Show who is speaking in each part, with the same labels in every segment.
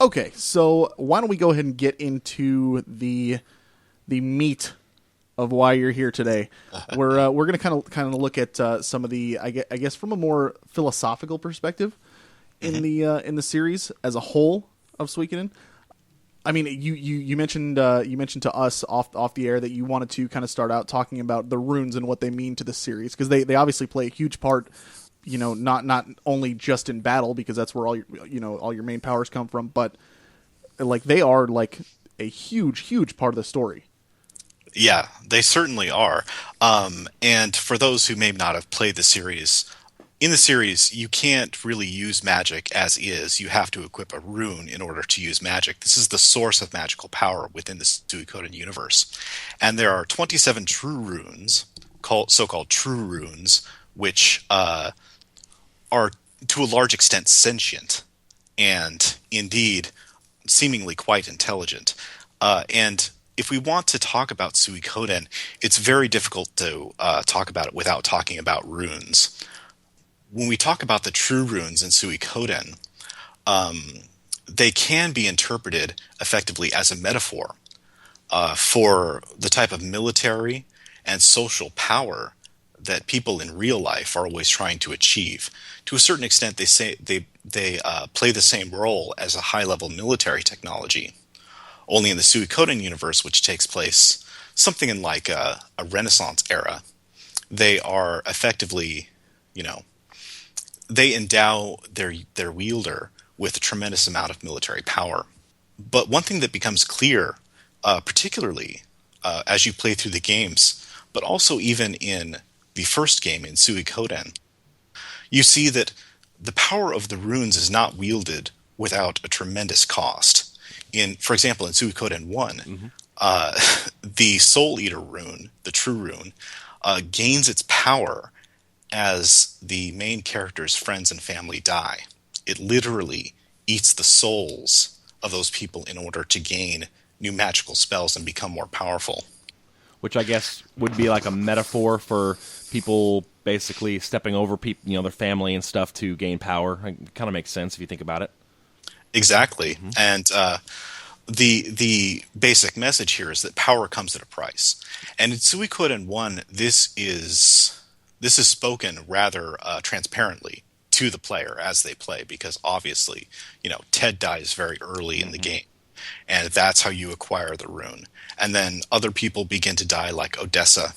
Speaker 1: Okay, so why don't we go ahead and get into the meat of why you're here today. We're going to kind of look at some of the I guess from a more philosophical perspective in the series as a whole of Suikoden. I mean, you mentioned to us off the air that you wanted to kind of start out talking about the runes and what they mean to the series, because they obviously play a huge part. You know, not only just in battle, because that's where all your main powers come from, but like they are like a huge part of the story.
Speaker 2: Yeah, they certainly are. And for those who may not have played the series, in the series, you can't really use magic as is. You have to equip a rune in order to use magic. This is the source of magical power within the Suikoden universe. And there are 27 true runes, so-called true runes, which are to a large extent sentient and indeed seemingly quite intelligent. And if we want to talk about Suikoden, it's very difficult to talk about it without talking about runes. When we talk about the true runes in Suikoden, they can be interpreted effectively as a metaphor for the type of military and social power that people in real life are always trying to achieve. To a certain extent, they play the same role as a high-level military technology. Only in the Suikoden universe, which takes place something in like a Renaissance era, they are effectively, they endow their wielder with a tremendous amount of military power. But one thing that becomes clear, particularly as you play through the games, but also even in the first game in Suikoden, you see that the power of the runes is not wielded without a tremendous cost. For example, in Suikoden 1, the Soul Eater rune, the true rune, gains its power as the main character's friends and family die. It literally eats the souls of those people in order to gain new magical spells and become more powerful.
Speaker 3: Which I guess would be like a metaphor for people basically stepping over people, their family and stuff to gain power. It kind of makes sense if you think about it.
Speaker 2: Exactly. Mm-hmm. And the basic message here is that power comes at a price. And in Suikoden 1, this is spoken rather transparently to the player as they play, because obviously, Ted dies very early in the game. And that's how you acquire the rune. And then other people begin to die, like Odessa,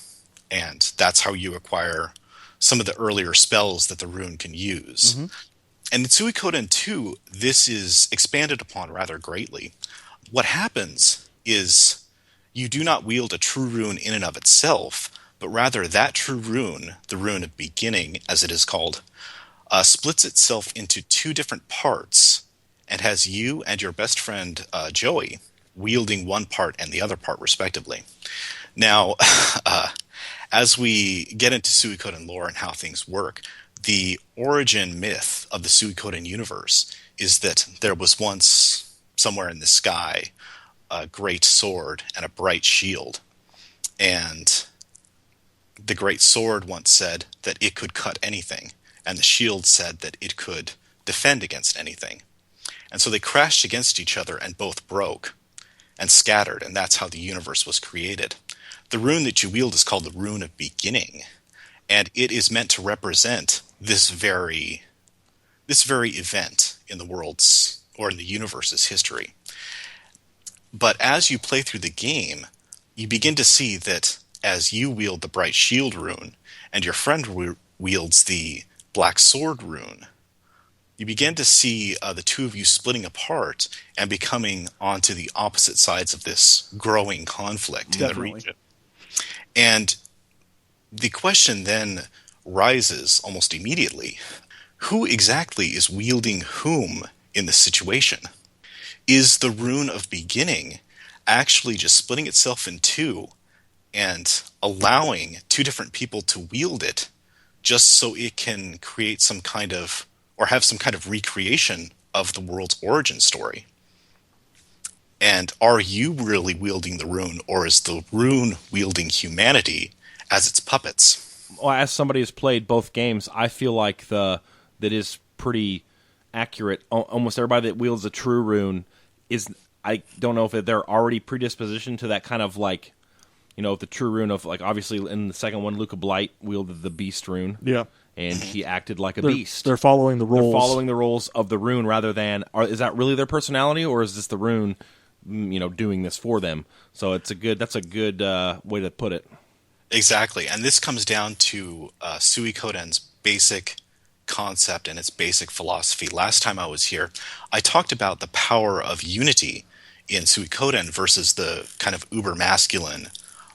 Speaker 2: and that's how you acquire some of the earlier spells that the rune can use. Mm-hmm. And in Suikoden 2, this is expanded upon rather greatly. What happens is you do not wield a true rune in and of itself, but rather that true rune, the rune of beginning, as it is called, splits itself into two different parts and has you and your best friend, Joey, wielding one part and the other part, respectively. Now, as we get into Suikoden lore and how things work, the origin myth of the Suikoden universe is that there was once, somewhere in the sky, a great sword and a bright shield. And the great sword once said that it could cut anything, and the shield said that it could defend against anything. And so they crashed against each other and both broke and scattered, and that's how the universe was created. The rune that you wield is called the Rune of Beginning, and it is meant to represent this very event in the world's, or in the universe's history. But as you play through the game, you begin to see that as you wield the Bright Shield rune, and your friend wields the Black Sword rune, you begin to see the two of you splitting apart and becoming onto the opposite sides of this growing conflict in the region. And the question then rises almost immediately. Who exactly is wielding whom in this situation? Is the Rune of Beginning actually just splitting itself in two and allowing two different people to wield it just so it can create some kind of, or have some kind of recreation of the world's origin story? And are you really wielding the rune, or is the rune wielding humanity as its puppets?
Speaker 3: Well, as somebody who's played both games, I feel like that is pretty accurate. Almost everybody that wields a true rune is. I don't know if they're already predispositioned to that kind of like, the true rune of like obviously in the second one, Luca Blight wielded the beast rune.
Speaker 4: Yeah.
Speaker 3: And he acted like a beast.
Speaker 4: They're following the rules.
Speaker 3: They're following the rules of the rune rather than is that really their personality or is this the rune, doing this for them? So that's a good way to put it.
Speaker 2: Exactly, and this comes down to Suikoden's basic concept and its basic philosophy. Last time I was here, I talked about the power of unity in Suikoden versus the kind of uber masculine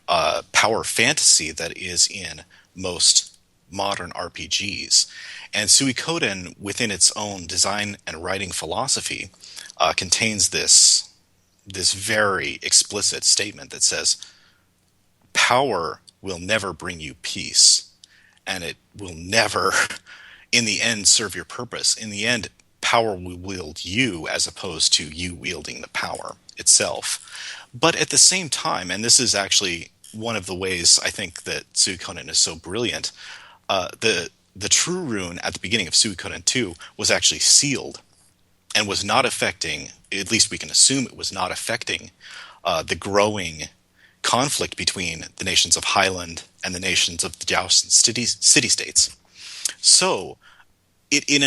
Speaker 2: power fantasy that is in most modern RPGs. And Suikoden, within its own design and writing philosophy, contains this very explicit statement that says, power will never bring you peace, and it will never, in the end, serve your purpose. In the end, power will wield you as opposed to you wielding the power itself. But at the same time, and this is actually one of the ways I think that Suikoden is so brilliant, the true rune at the beginning of Suikoden 2 was actually sealed and was not affecting, at least we can assume it was not affecting, the growing conflict between the nations of Highland and the nations of the Joust city-states. So it in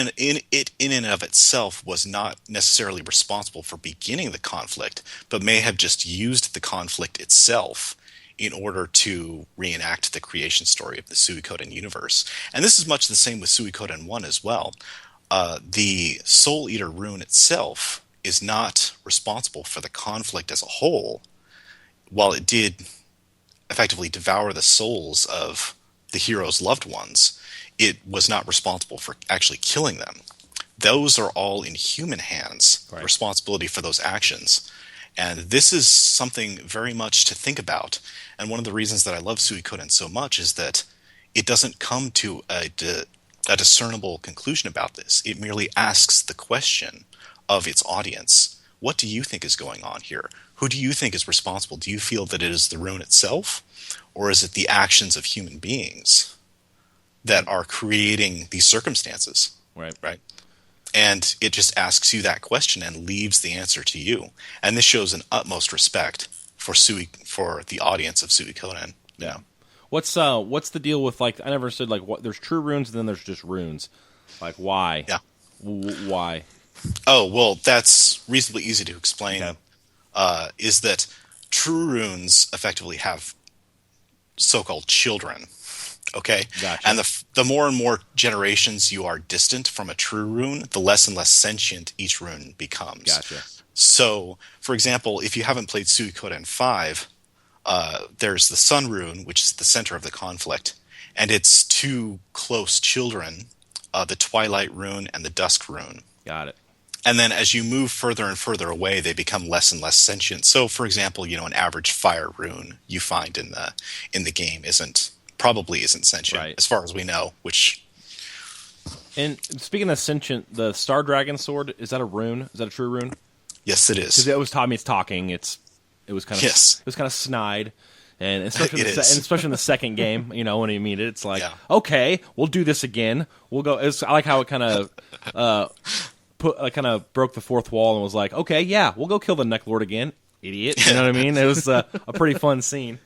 Speaker 2: and of itself was not necessarily responsible for beginning the conflict, but may have just used the conflict itself in order to reenact the creation story of the Suikoden universe. And this is much the same with Suikoden 1 as well. The Soul Eater rune itself is not responsible for the conflict as a whole, while it did effectively devour the souls of the hero's loved ones. It was not responsible for actually killing them. Those are all in human hands, right. Responsibility for those actions. And this is something very much to think about. And one of the reasons that I love Suikoden so much is that it doesn't come to a discernible conclusion about this. It merely asks the question of its audience. What do you think is going on here? Who do you think is responsible? Do you feel that it is the rune itself? Or is it the actions of human beings that are creating these circumstances? Right. And it just asks you that question and leaves the answer to you. And this shows an utmost respect for the audience of Suikoden. Yeah.
Speaker 3: What's the deal with, like, I never understood, like, what, there's true runes and then there's just runes. Like, why?
Speaker 2: Yeah.
Speaker 3: Why?
Speaker 2: Oh, well, that's reasonably easy to explain.
Speaker 3: Okay.
Speaker 2: Is that true runes effectively have so-called children. Okay?
Speaker 3: Gotcha.
Speaker 2: And the more and more generations you are distant from a true rune, the less and less sentient each rune becomes.
Speaker 3: Gotcha.
Speaker 2: So, for example, if you haven't played Suikoden 5, there's the Sun rune, which is the center of the conflict, and its two close children, the Twilight rune and the Dusk rune.
Speaker 3: Got it.
Speaker 2: And then as you move further and further away, they become less and less sentient. So, for example, an average fire rune you find in the game probably isn't sentient,
Speaker 3: right,
Speaker 2: as far as we know.
Speaker 3: And speaking of sentient, the Star Dragon sword, is that a rune? Is that a true rune?
Speaker 2: Yes, it is.
Speaker 3: Because it always taught me it's talking. It was kind of snide. And especially, especially in the second game, when you meet it, it's like, okay, we'll do this again. We'll go. I like how it kind of broke the fourth wall and was like, okay, yeah, we'll go kill the Neck Lord again, idiot. You know what I mean? It was a pretty fun scene.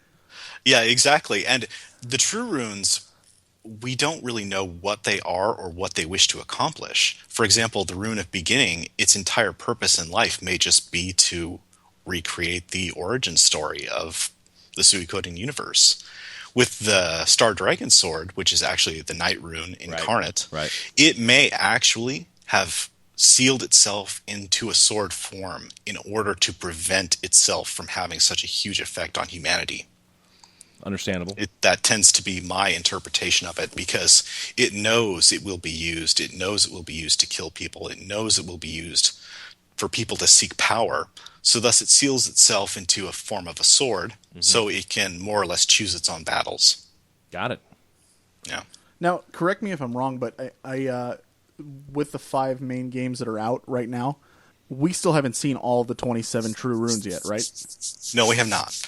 Speaker 2: Yeah, exactly. And the true runes, we don't really know what they are or what they wish to accomplish. For example, the rune of beginning, its entire purpose in life may just be to recreate the origin story of the Suikoden universe. With the Star Dragon sword, which is actually the Night rune incarnate,
Speaker 3: right.
Speaker 2: It may actually have sealed itself into a sword form in order to prevent itself from having such a huge effect on humanity.
Speaker 3: Understandable.
Speaker 2: That tends to be my interpretation of it, because it knows it will be used. It knows it will be used to kill people. It knows it will be used for people to seek power. So thus it seals itself into a form of a sword, so it can more or less choose its own battles.
Speaker 3: Got it.
Speaker 2: Yeah.
Speaker 1: Now, correct me if I'm wrong, but I with the 5 main games that are out right now, we still haven't seen all the 27 true runes yet, right?
Speaker 2: No, we have not.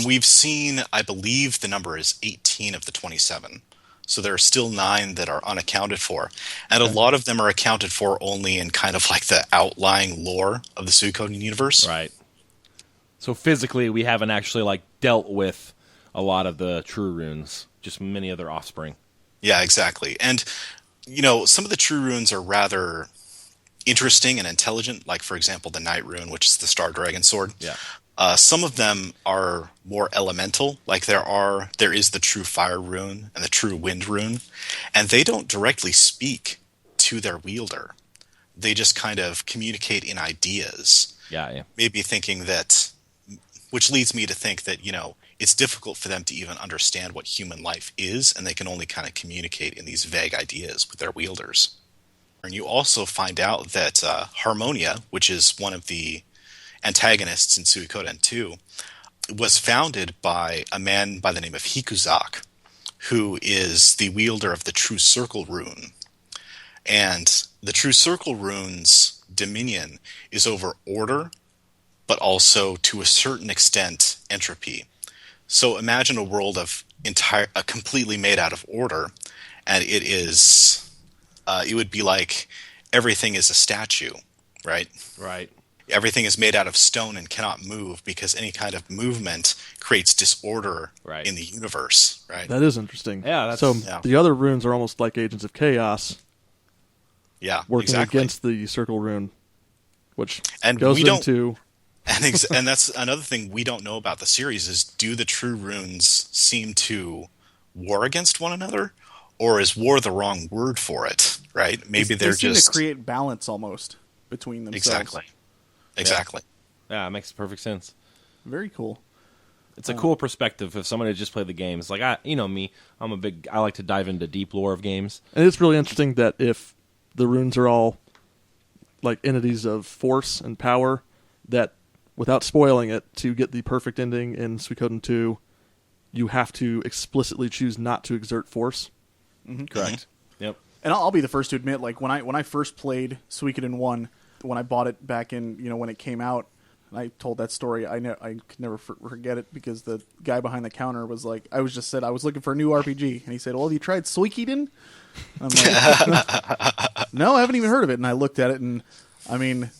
Speaker 2: We've seen, I believe the number is 18 of the 27. So there are still 9 that are unaccounted for. And a lot of them are accounted for only in kind of like the outlying lore of the Suikoden universe.
Speaker 3: Right. So physically, we haven't actually like dealt with a lot of the true runes, just many of their offspring.
Speaker 2: Yeah, exactly. And, some of the true runes are rather interesting and intelligent, like, for example, the Night Rune, which is the Star Dragon Sword.
Speaker 3: Yeah.
Speaker 2: Some of them are more elemental, like there is the true Fire Rune and the true Wind Rune, and they don't directly speak to their wielder. They just kind of communicate in ideas.
Speaker 3: Yeah.
Speaker 2: Maybe thinking that, which leads me to think that, it's difficult for them to even understand what human life is, and they can only kind of communicate in these vague ideas with their wielders. And you also find out that Harmonia, which is one of the antagonists in Suikoden 2, was founded by a man by the name of Hikuzak, who is the wielder of the True Circle Rune. And the True Circle Rune's dominion is over order, but also to a certain extent entropy. So imagine a world of completely made out of order, and it would be like everything is a statue, right?
Speaker 3: Right.
Speaker 2: Everything is made out of stone and cannot move because any kind of movement creates disorder in the universe, right?
Speaker 4: That is interesting.
Speaker 3: Yeah.
Speaker 4: The other runes are almost like agents of chaos.
Speaker 2: Yeah,
Speaker 4: working
Speaker 2: exactly.
Speaker 4: against the circle rune, which
Speaker 2: and
Speaker 4: goes into...
Speaker 2: And that's another thing we don't know about the series is, do the true runes seem to war against one another? Or is war the wrong word for it, right? Maybe they
Speaker 1: seem
Speaker 2: just...
Speaker 1: to create balance almost between themselves.
Speaker 2: Exactly.
Speaker 3: Yeah, it makes perfect sense.
Speaker 1: Very cool.
Speaker 3: It's a cool perspective if somebody just played the games. Like, I like to dive into deep lore of games.
Speaker 4: And it's really interesting that if the runes are all like entities of force and power, that without spoiling it, to get the perfect ending in Suikoden 2, you have to explicitly choose not to exert force.
Speaker 1: Mm-hmm.
Speaker 3: Correct. Yep.
Speaker 1: And I'll be the first to admit, like when I first played Suikoden 1, when I bought it back in, when it came out, and I told that story, I could never forget it because the guy behind the counter was like, I was looking for a new RPG, and he said, "Well, have you tried Suikoden?" I'm like, "No, I haven't even heard of it." And I looked at it, and I mean,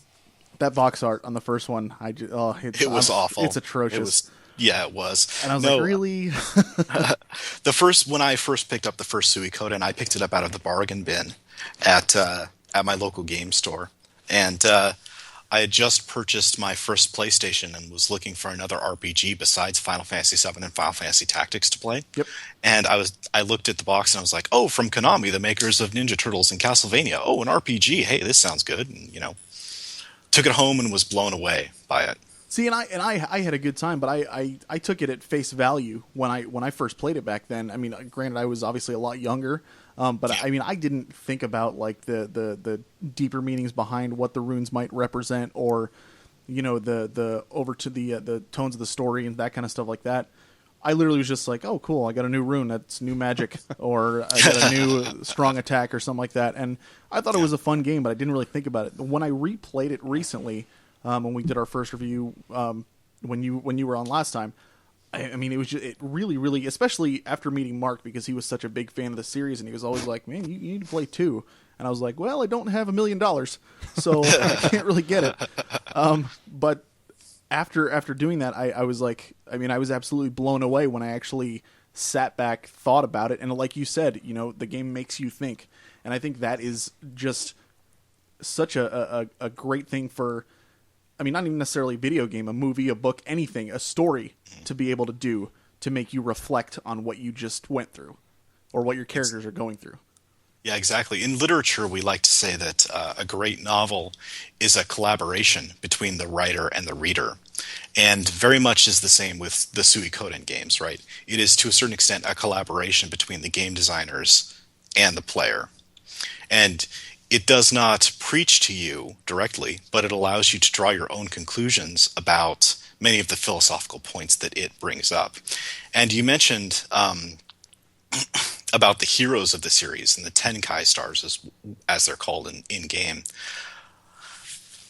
Speaker 1: that box art on the first one, it
Speaker 2: was awful.
Speaker 1: It's atrocious.
Speaker 2: It was.
Speaker 1: And I was like, really?
Speaker 2: When I first picked up the first Suikoden, I picked it up out of the bargain bin at my local game store. And I had just purchased my first PlayStation and was looking for another RPG besides Final Fantasy VII and Final Fantasy Tactics to play.
Speaker 1: Yep.
Speaker 2: And I looked at the box and I was like, oh, from Konami, the makers of Ninja Turtles and Castlevania. Oh, an RPG. Hey, this sounds good. And, took it home and was blown away by it.
Speaker 1: See, and I had a good time, but I took it at face value when I first played it back then. I mean, granted, I was obviously a lot younger, but I mean, I didn't think about like the deeper meanings behind what the runes might represent, or the over to the tones of the story and that kind of stuff like that. I literally was just like, oh, cool, I got a new rune, that's new magic, or I got a new strong attack or something like that. And I thought it was a fun game, but I didn't really think about it. When I replayed it recently, when we did our first review, when you were on last time, I mean, it really, really, especially after meeting Mark, because he was such a big fan of the series, and he was always like, man, you need to play 2. And I was like, well, I don't have $1 million, so I can't really get it. But after doing that, I was like, I mean, I was absolutely blown away when I actually sat back, thought about it, and like you said, the game makes you think. And I think that is just such a great thing for, I mean, not even necessarily a video game, a movie, a book, anything, a story to be able to do to make you reflect on what you just went through or what your characters are going through.
Speaker 2: Yeah, exactly. In literature, we like to say that a great novel is a collaboration between the writer and the reader. And very much is the same with the Suikoden games, right? It is, to a certain extent, a collaboration between the game designers and the player. And it does not preach to you directly, but it allows you to draw your own conclusions about many of the philosophical points that it brings up. And you mentioned about the heroes of the series and the Tenkai stars, as they're called in game.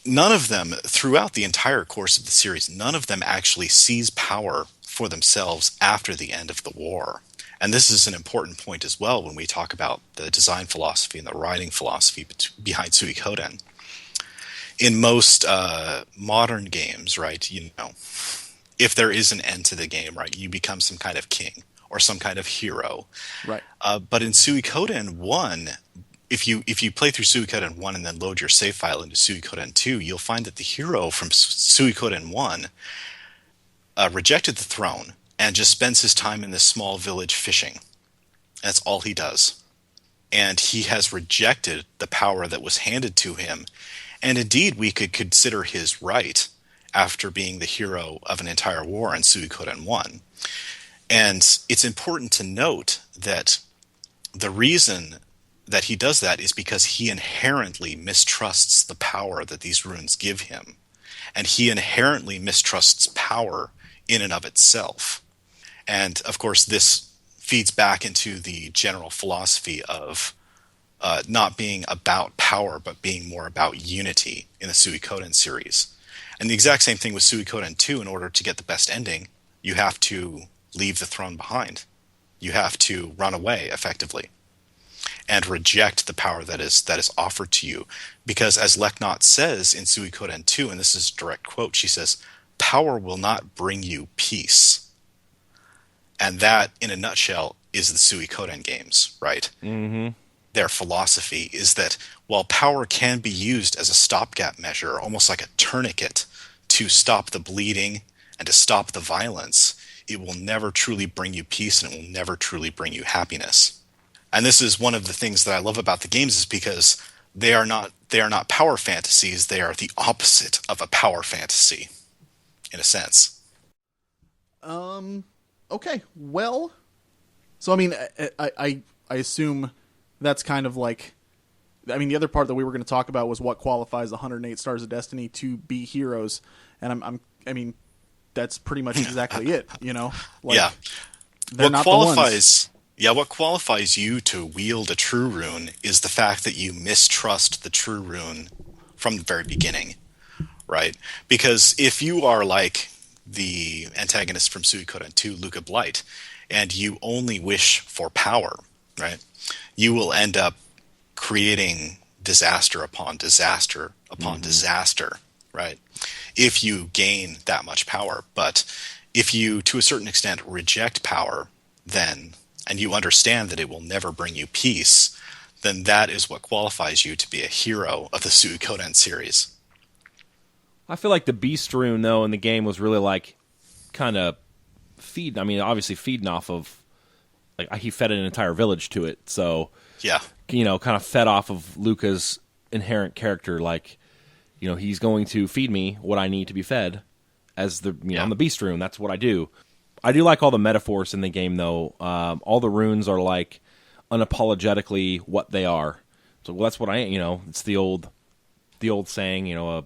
Speaker 2: None of them, throughout the entire course of the series, none of them actually seize power for themselves after the end of the war. And this is an important point as well when we talk about the design philosophy and the writing philosophy behind Suikoden. In most modern games, right, if there is an end to the game, right, you become some kind of king or some kind of hero.
Speaker 1: Right.
Speaker 2: But in Suikoden 1, if you play through Suikoden 1 and then load your save file into Suikoden 2, you'll find that the hero from Suikoden 1 rejected the throne and just spends his time in this small village fishing. That's all he does. And he has rejected the power that was handed to him. And indeed, we could consider his right after being the hero of an entire war in Suikoden 1. And it's important to note that the reason that he does that is because he inherently mistrusts the power that these runes give him. And he inherently mistrusts power in and of itself. And, of course, this feeds back into the general philosophy of not being about power, but being more about unity in the Suikoden series. And the exact same thing with Suikoden 2. In order to get the best ending, you have to leave the throne behind. You have to run away, effectively, and reject the power that is offered to you. Because as Leknot says in Suikoden 2, and this is a direct quote, she says, "Power will not bring you peace." And that, in a nutshell, is the Suikoden games, right?
Speaker 3: Mm-hmm.
Speaker 2: Their philosophy is that while power can be used as a stopgap measure, almost like a tourniquet, to stop the bleeding and to stop the violence, it will never truly bring you peace and it will never truly bring you happiness. And this is one of the things that I love about the games, is because they are not power fantasies. They are the opposite of a power fantasy, in a sense.
Speaker 1: Okay. Well, so I mean, I assume that's kind of like, I mean, the other part that we were going to talk about was what qualifies the 108 Stars of Destiny to be heroes, and I mean, that's pretty much exactly it. Like,
Speaker 2: yeah.
Speaker 1: They're not the ones.
Speaker 2: What qualifies you to wield a true rune is the fact that you mistrust the true rune from the very beginning, right? Because if you are like the antagonist from Suikoden 2, Luca Blight, and you only wish for power, right, you will end up creating disaster upon disaster upon disaster, right, if you gain that much power. But if you, to a certain extent, reject power, then, and you understand that it will never bring you peace, then that is what qualifies you to be a hero of the Suikoden series.
Speaker 3: I feel like the Beast rune, though, in the game was really like kind of obviously feeding off of, like, he fed an entire village to it. So,
Speaker 2: yeah,
Speaker 3: kind of fed off of Luca's inherent character. Like, he's going to feed me what I need to be fed as I'm the Beast rune. That's what I do. I do like all the metaphors in the game, though. All the runes are like unapologetically what they are. So that's what I am. It's the old saying. A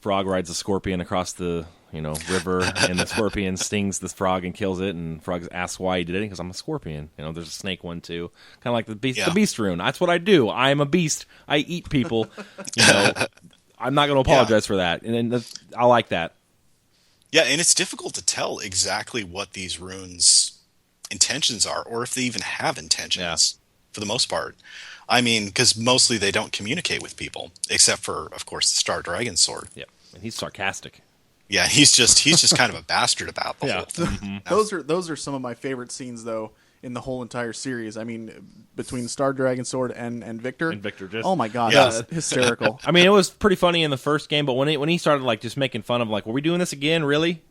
Speaker 3: frog rides a scorpion across the river, and the scorpion stings the frog and kills it, and the frog asks why he did it, because I'm a scorpion. There's a snake one too, kind of like the beast rune. That's what I do. I am a beast. I eat people. I'm not going to apologize for that, and I like that.
Speaker 2: Yeah, and it's difficult to tell exactly what these runes' intentions are, or if they even have intentions, for the most part. I mean, because mostly they don't communicate with people, except for, of course, the Star Dragon Sword.
Speaker 3: Yeah, and he's sarcastic.
Speaker 2: Yeah, he's just kind of a bastard about the whole thing.
Speaker 1: Mm-hmm. Those are some of my favorite scenes, though, in the whole entire series. I mean, between Star Dragon Sword and Victor.
Speaker 3: And Victor, just
Speaker 1: oh my god,
Speaker 2: Yeah.
Speaker 1: that's hysterical.
Speaker 3: I mean, it was pretty funny in the first game, but when he started like just making fun of, like, were we doing this again? Really?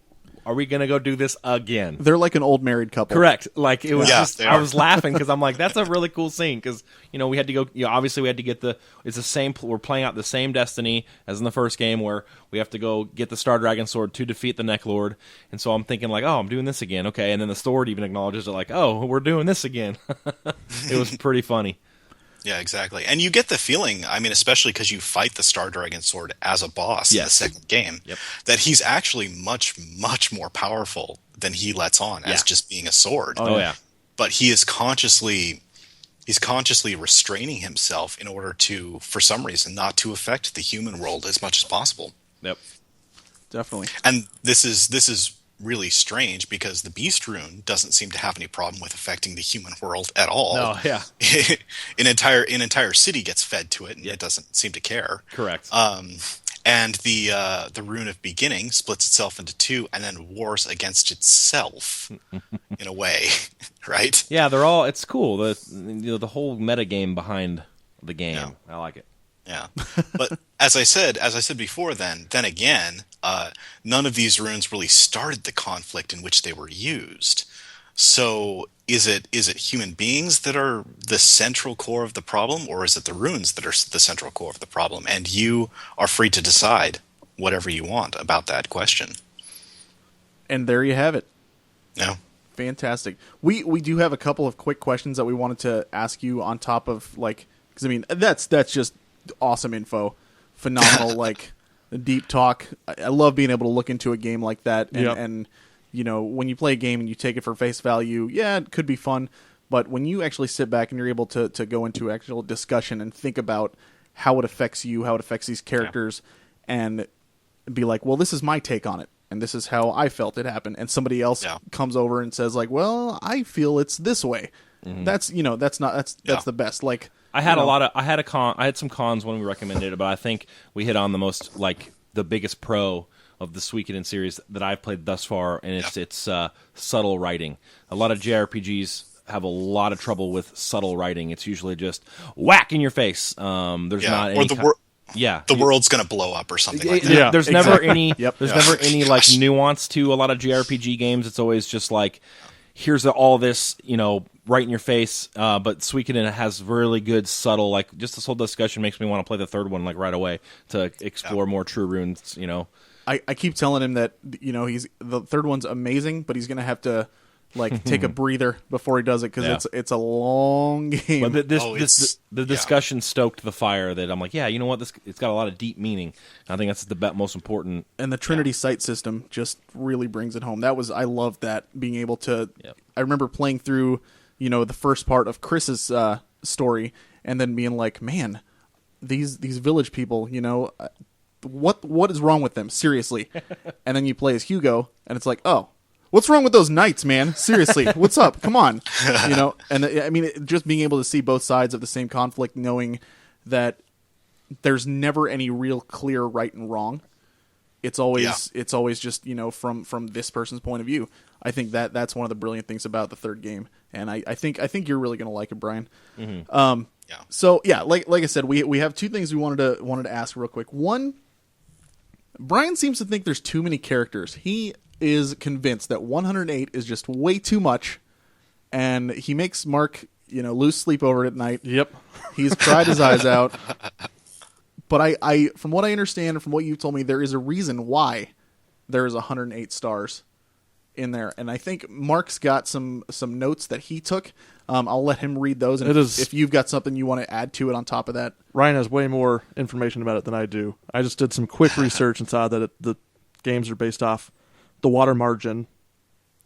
Speaker 3: Are we gonna go do this again?
Speaker 1: They're like an old married couple.
Speaker 3: Correct. Like, it was
Speaker 2: they
Speaker 3: I
Speaker 2: are.
Speaker 3: was laughing because I'm like, that's a really cool scene, because we had to go. Obviously we had to get it's the same. We're playing out the same destiny as in the first game, where we have to go get the Star Dragon Sword to defeat the Neck Lord. And so I'm thinking like, oh, I'm doing this again. Okay, and then the sword even acknowledges it, like, oh, we're doing this again. It was pretty funny.
Speaker 2: Yeah, exactly. And you get the feeling, I mean, especially because you fight the Star Dragon Sword as a boss in the second game, that he's actually much, much more powerful than he lets on as just being a sword.
Speaker 3: Oh, yeah.
Speaker 2: But he is consciously restraining himself in order to, for some reason, not to affect the human world as much as possible.
Speaker 3: Yep.
Speaker 1: Definitely.
Speaker 2: And this is really strange because the Beast Rune doesn't seem to have any problem with affecting the human world at all.
Speaker 3: No, yeah.
Speaker 2: An entire city gets fed to it, and it doesn't seem to care.
Speaker 3: Correct.
Speaker 2: And the Rune of Beginning splits itself into two and then wars against itself in a way, right?
Speaker 3: Yeah, they're all. It's cool. The whole meta game behind the game.
Speaker 2: Yeah.
Speaker 3: I like it.
Speaker 2: Yeah, but as I said before, then again, none of these runes really started the conflict in which they were used. So is it human beings that are the central core of the problem, or is it the runes that are the central core of the problem? And you are free to decide whatever you want about that question.
Speaker 1: And there you have it.
Speaker 2: Yeah.
Speaker 1: Fantastic. We do have a couple of quick questions that we wanted to ask you on top of, like, because I mean that's just awesome info, phenomenal, like deep talk. I love being able to look into a game like that, and you know, when you play a game and you take it for face value, yeah, it could be fun, but when you actually sit back and you're able to go into actual discussion and think about how it affects you, how it affects these characters, and be like, well, this is my take on it, and this is how I felt it happened, and somebody else comes over and says like, well, I feel it's this way. That's the best. Like,
Speaker 3: I had I had some cons when we recommended it, but I think we hit on the most, like, the biggest pro of the Suikoden series that I've played thus far, and it's subtle writing. A lot of JRPGs have a lot of trouble with subtle writing. It's usually just whack in your face. There's not any
Speaker 2: the world's going to blow up or something like that.
Speaker 3: Yeah, there's never any never any like
Speaker 2: Gosh.
Speaker 3: nuance to a lot of JRPG games. It's always just like, here's all this, you know, right in your face. But Suikoden has really good subtle, like, just this whole discussion makes me want to play the third one like right away to explore more true runes, you know.
Speaker 1: I keep telling him that, you know, the third one's amazing, but he's going to have to, like, take a breather before he does it, because it's a long game.
Speaker 3: But the discussion stoked the fire that I'm like, yeah, you know what, it's got a lot of deep meaning. I think that's the most important.
Speaker 1: And the Trinity Sight system just really brings it home. I loved that, being able to. I remember playing through, you know, the first part of Chris's story, and then being like, man, these village people, you know, what is wrong with them? Seriously. And then you play as Hugo, and it's like, oh, what's wrong with those knights, man? Seriously, what's up? Come on, you know. And I mean, just being able to see both sides of the same conflict, knowing that there's never any real clear right and wrong. It's always just, you know, from this person's point of view. I think that's one of the brilliant things about the third game, and I think you're really going to like it, Brian.
Speaker 3: Mm-hmm.
Speaker 1: So yeah, like I said, we have two things we wanted to ask real quick. One, Brian seems to think there's too many characters. He is convinced that 108 is just way too much, and he makes Mark, you know, lose sleep over it at night.
Speaker 4: Yep.
Speaker 1: He's cried his eyes out. But I from what I understand and from what you told me, there is a reason why there is 108 stars in there, and I think Mark's got some notes that he took. I'll let him read those, and if you've got something you want to add to it on top of that.
Speaker 4: Ryan has way more information about it than I do. I just did some quick research and saw that the games are based off the water margin.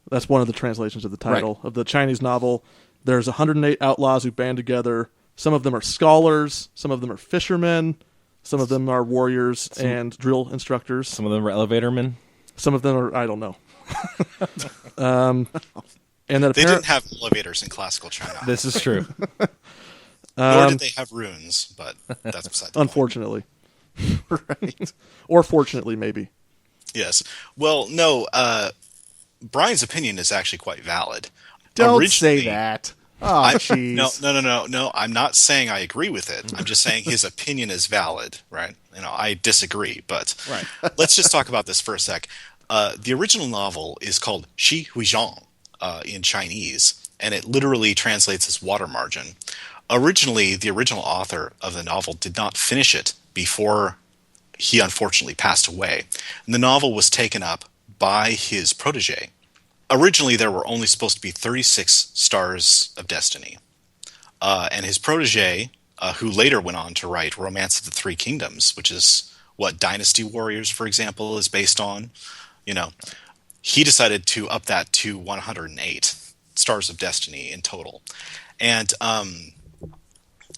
Speaker 4: That's one of the translations of the title of the Chinese novel. There's 108 outlaws who band together. Some of them are scholars, some of them are fishermen, some of them are warriors and drill instructors.
Speaker 3: Some of them are elevator men.
Speaker 4: Some of them are, I don't know. And that
Speaker 2: they didn't have elevators in classical China.
Speaker 3: This is true.
Speaker 2: Nor did they have runes, but that's beside the point.
Speaker 4: Unfortunately. Right. Or fortunately, maybe.
Speaker 2: Yes. Well, no, Brian's opinion is actually quite valid.
Speaker 1: Don't say that. Oh, jeez.
Speaker 2: No. I'm not saying I agree with it. I'm just saying his opinion is valid, right? You know, I disagree, but let's just talk about this for a sec. The original novel is called Shi Huizhang in Chinese, and it literally translates as water margin. Originally, the original author of the novel did not finish it before he unfortunately passed away. And the novel was taken up by his protege. Originally, there were only supposed to be 36 stars of destiny. And his protege, who later went on to write Romance of the Three Kingdoms, which is what Dynasty Warriors, for example, is based on, you know, he decided to up that to 108 stars of destiny in total. And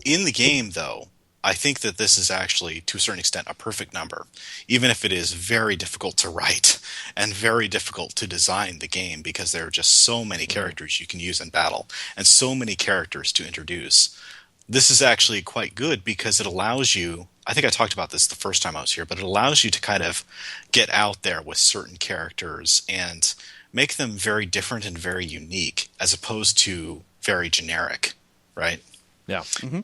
Speaker 2: in the game, though, I think that this is actually, to a certain extent, a perfect number, even if it is very difficult to write and very difficult to design the game because there are just so many characters you can use in battle and so many characters to introduce. This is actually quite good because it allows you, I think I talked about this the first time I was here, but it allows you to kind of get out there with certain characters and make them very different and very unique as opposed to very generic, right?
Speaker 3: Yeah.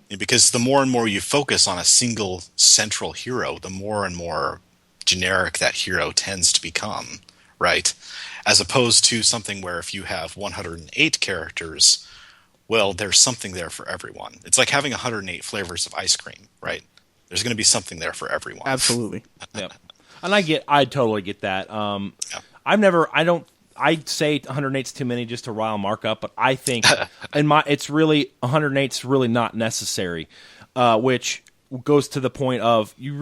Speaker 2: Because the more and more you focus on a single central hero, the more and more generic that hero tends to become, right? As opposed to something where if you have 108 characters, well, there's something there for everyone. It's like having 108 flavors of ice cream, right? There's going to be something there for everyone.
Speaker 1: Absolutely.
Speaker 3: Yep. And I totally get that. I'd say 108's too many just to rile Mark up, but I think it's really 108's really not necessary, which goes to the point of you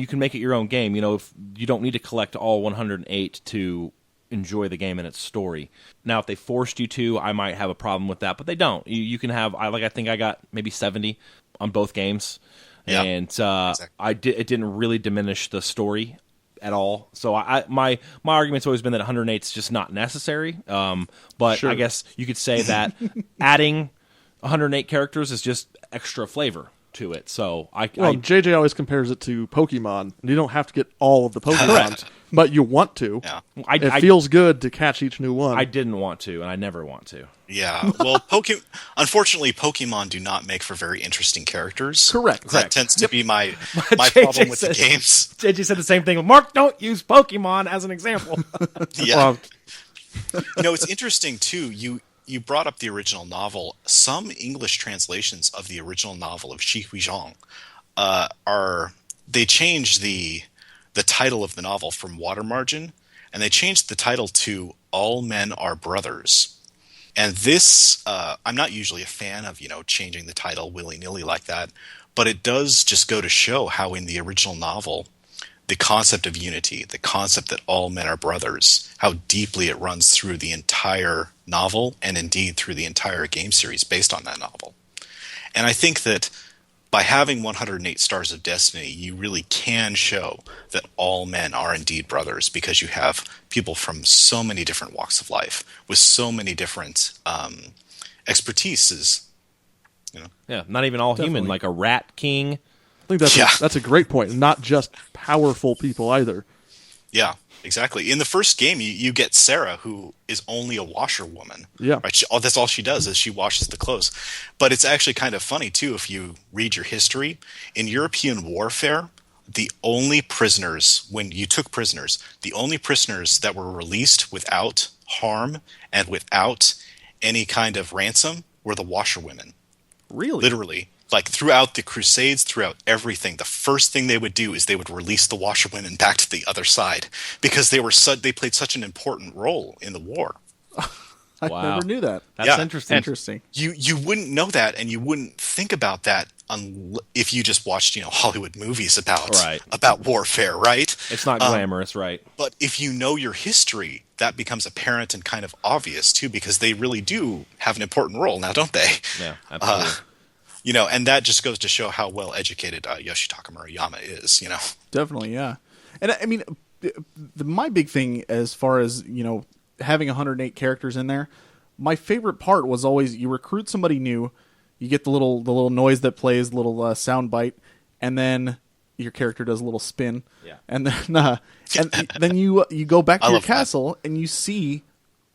Speaker 3: can make it your own game. If you don't need to collect all 108 to enjoy the game and its story. Now, if they forced you to, I might have a problem with that, but they don't. You can have I think I got maybe 70 on both games, and exactly. It didn't really diminish the story at all. So my argument's always been that 108 is just not necessary. But sure. I guess you could say that adding 108 characters is just extra flavor to it. So
Speaker 4: JJ always compares it to Pokemon, and you don't have to get all of the Pokemons, but you want to.
Speaker 2: Yeah.
Speaker 4: It feels good to catch each new one.
Speaker 3: I didn't want to, and I never want to.
Speaker 2: Yeah, well, unfortunately, Pokemon do not make for very interesting characters.
Speaker 1: Correct.
Speaker 2: That tends to be my problem with the games.
Speaker 3: JJ said the same thing. Mark, don't use Pokemon as an example.
Speaker 2: Yeah. It's interesting, too. You brought up the original novel. Some English translations of the original novel of Shi Huizhong they changed the title of the novel from Water Margin, and they changed the title to All Men Are Brothers. And this, I'm not usually a fan of, changing the title willy-nilly like that, but it does just go to show how in the original novel, the concept of unity, the concept that all men are brothers, how deeply it runs through the entire novel and indeed through the entire game series based on that novel. And I think that by having 108 Stars of Destiny, you really can show that all men are indeed brothers because you have people from so many different walks of life with so many different expertises.
Speaker 3: Yeah, not even all human, like a rat king.
Speaker 4: I think that's a great point. Not just powerful people either.
Speaker 2: Yeah, exactly. In the first game, you get Sarah, who is only a washerwoman.
Speaker 4: Yeah.
Speaker 2: Right? That's all she does is she washes the clothes. But it's actually kind of funny, too, if you read your history. In European warfare, the only prisoners, when you took prisoners, the only prisoners that were released without harm and without any kind of ransom were the washerwomen.
Speaker 1: Really?
Speaker 2: Literally. Like throughout the Crusades, throughout everything, the first thing they would do is they would release the washerwomen back to the other side because they played such an important role in the war.
Speaker 1: I never knew that.
Speaker 3: That's interesting.
Speaker 2: You wouldn't know that, and you wouldn't think about that if you just watched Hollywood movies about warfare, right?
Speaker 3: It's not glamorous, right?
Speaker 2: But if you know your history, that becomes apparent and kind of obvious too, because they really do have an important role now, don't they?
Speaker 3: Yeah, absolutely.
Speaker 2: And that just goes to show how well educated Yoshitaka Murayama is.
Speaker 1: Definitely, yeah. And I mean, my big thing as far as having 108 characters in there, my favorite part was always you recruit somebody new, you get the little noise that plays, the little sound bite, and then your character does a little spin, and then you go back to your castle and you see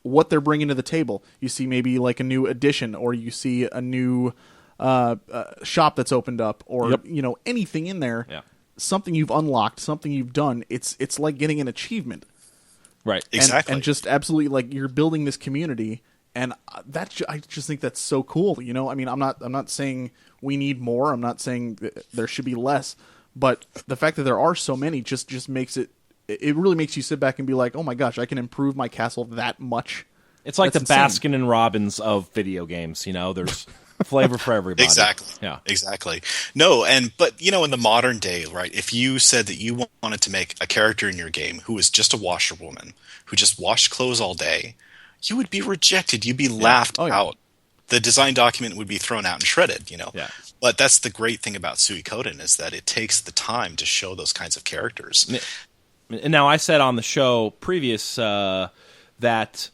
Speaker 1: what they're bringing to the table. You see maybe like a new addition, or you see a new shop that's opened up, or anything in there.
Speaker 3: Yeah.
Speaker 1: Something you've unlocked, something you've done. It's like getting an achievement.
Speaker 3: Right.
Speaker 2: Exactly.
Speaker 1: And just absolutely like you're building this community, and I just think that's so cool. I mean, I'm not saying we need more. I'm not saying that there should be less, but the fact that there are so many just makes it really makes you sit back and be like, oh my gosh, I can improve my castle that much.
Speaker 3: It's like
Speaker 1: That's
Speaker 3: the
Speaker 1: insane.
Speaker 3: Baskin and Robbins of video games. There's flavor for everybody.
Speaker 2: Exactly.
Speaker 3: Yeah.
Speaker 2: Exactly. No, but in the modern day, right, if you said that you wanted to make a character in your game who was just a washerwoman, who just washed clothes all day, you would be rejected. You'd be laughed out. The design document would be thrown out and shredded,
Speaker 3: Yeah.
Speaker 2: But that's the great thing about Suikoden is that it takes the time to show those kinds of characters.
Speaker 3: And now I said on the show previous that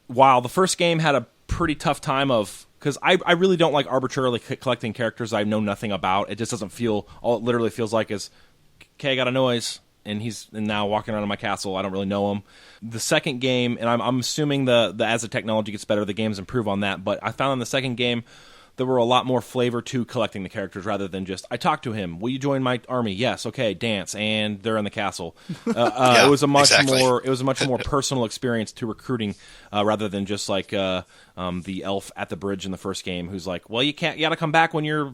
Speaker 3: while the first game had a pretty tough time of, because I really don't like arbitrarily collecting characters I know nothing about. It just doesn't feel, all it literally feels like is, okay, I got a noise, and he's now walking around in my castle. I don't really know him. The second game, and I'm assuming the as the technology gets better, the games improve on that, but I found in the second game there were a lot more flavor to collecting the characters rather than just, I talked to him, will you join my army? Yes, okay, dance, and they're in the castle.
Speaker 2: Yeah,
Speaker 3: it was a much
Speaker 2: exactly.
Speaker 3: more personal experience to recruiting rather than just like the elf at the bridge in the first game who's like, well, you got to come back when you're,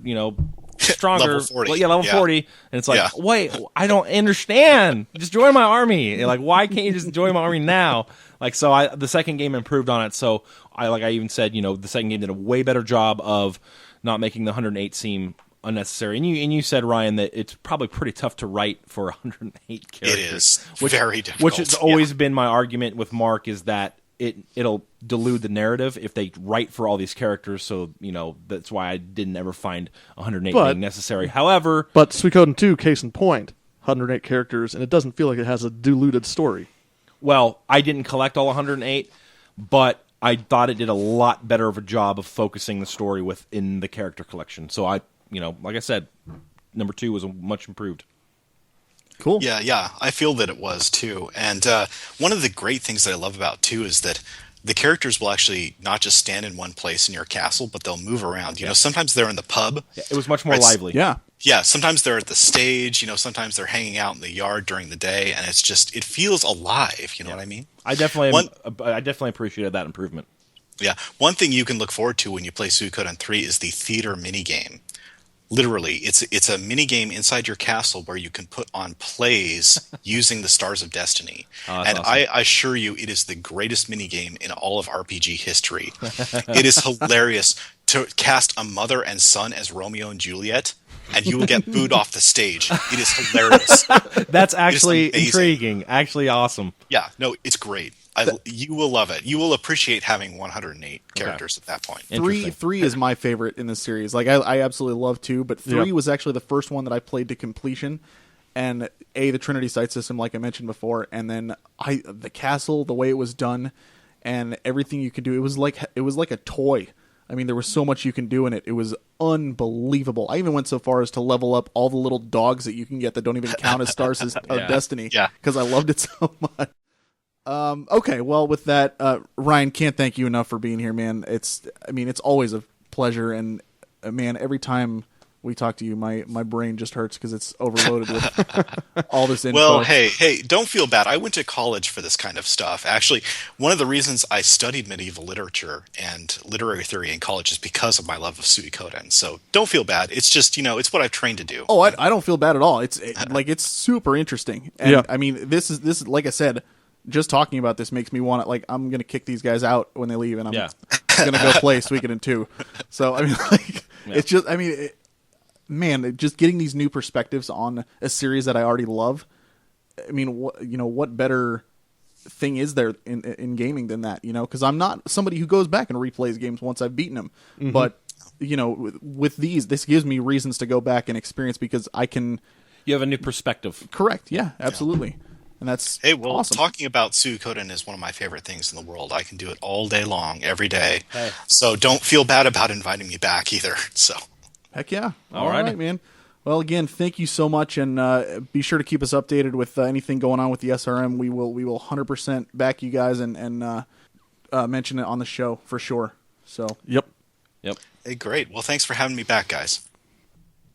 Speaker 3: stronger.
Speaker 2: Level 40.
Speaker 3: Well, yeah, level 40. And it's like, wait, I don't understand. Just join my army. Like, why can't you just join my army now? Like, so the second game improved on it. So I even said, the second game did a way better job of not making the 108 seem unnecessary. And you said, Ryan, that it's probably pretty tough to write for 108 characters.
Speaker 2: It is very difficult.
Speaker 3: Which has always been my argument with Mark, is that it'll dilute the narrative if they write for all these characters. So, that's why I didn't ever find 108 being necessary. However...
Speaker 4: But Suikoden 2, case in point, 108 characters, and it doesn't feel like it has a diluted story.
Speaker 3: Well, I didn't collect all 108, but I thought it did a lot better of a job of focusing the story within the character collection. So like I said, number 2 was much improved.
Speaker 1: Cool.
Speaker 2: Yeah, I feel that it was too. And one of the great things that I love about 2 is that the characters will actually not just stand in one place in your castle, but they'll move around. Sometimes they're in the pub.
Speaker 3: Yeah, it was much more lively.
Speaker 1: Yeah.
Speaker 2: Yeah, sometimes they're at the stage, sometimes they're hanging out in the yard during the day, and it feels alive, you know what I mean?
Speaker 3: I definitely appreciated that improvement.
Speaker 2: Yeah, one thing you can look forward to when you play Suikoden 3 is the theater minigame. Literally, it's a minigame inside your castle where you can put on plays using the Stars of Destiny. And awesome. I assure you, it is the greatest minigame in all of RPG history. It is hilarious to cast a mother and son as Romeo and Juliet, and you will get booed off the stage. It is hilarious.
Speaker 3: That's actually intriguing. Actually awesome.
Speaker 2: Yeah, no, it's great. You will love it. You will appreciate having 108 characters at that point.
Speaker 1: Three is my favorite in this series. Like I absolutely love 2, but 3 was actually the first one that I played to completion. And the Trinity Sight system, like I mentioned before, and then the castle, the way it was done, and everything you could do, it was like a toy. I mean, there was so much you can do in it. It was unbelievable. I even went so far as to level up all the little dogs that you can get that don't even count as Stars of Destiny.
Speaker 2: Yeah,
Speaker 1: because I loved it so much. Okay, well, with that, Ryan, can't thank you enough for being here, man. It's always a pleasure, and man, every time we talk to you, my brain just hurts because it's overloaded with all this info.
Speaker 2: Well, hey, don't feel bad. I went to college for this kind of stuff. Actually, one of the reasons I studied medieval literature and literary theory in college is because of my love of Suikoden. So don't feel bad. It's just, it's what I've trained to do.
Speaker 1: Oh, I don't feel bad at all. It's super interesting. And I mean, this is like I said, just talking about this makes me want to, I'm going to kick these guys out when they leave, and I'm going to go play Suikoden 2. So, I mean, it's just, man, just getting these new perspectives on a series that I already love. I mean, what better thing is there in gaming than that? Because I'm not somebody who goes back and replays games once I've beaten them. Mm-hmm. But with this gives me reasons to go back and experience because I can.
Speaker 3: You have a new perspective.
Speaker 1: Correct. Yeah, absolutely. Yeah. And that's awesome.
Speaker 2: Talking about Suikoden is one of my favorite things in the world. I can do it all day long, every day. Hey. So don't feel bad about inviting me back either. So.
Speaker 1: Heck yeah. All right, man. Well, again, thank you so much, and be sure to keep us updated with anything going on with the SRM. We will 100% back you guys and mention it on the show for sure. So.
Speaker 4: Yep.
Speaker 2: Hey, great. Well, thanks for having me back, guys.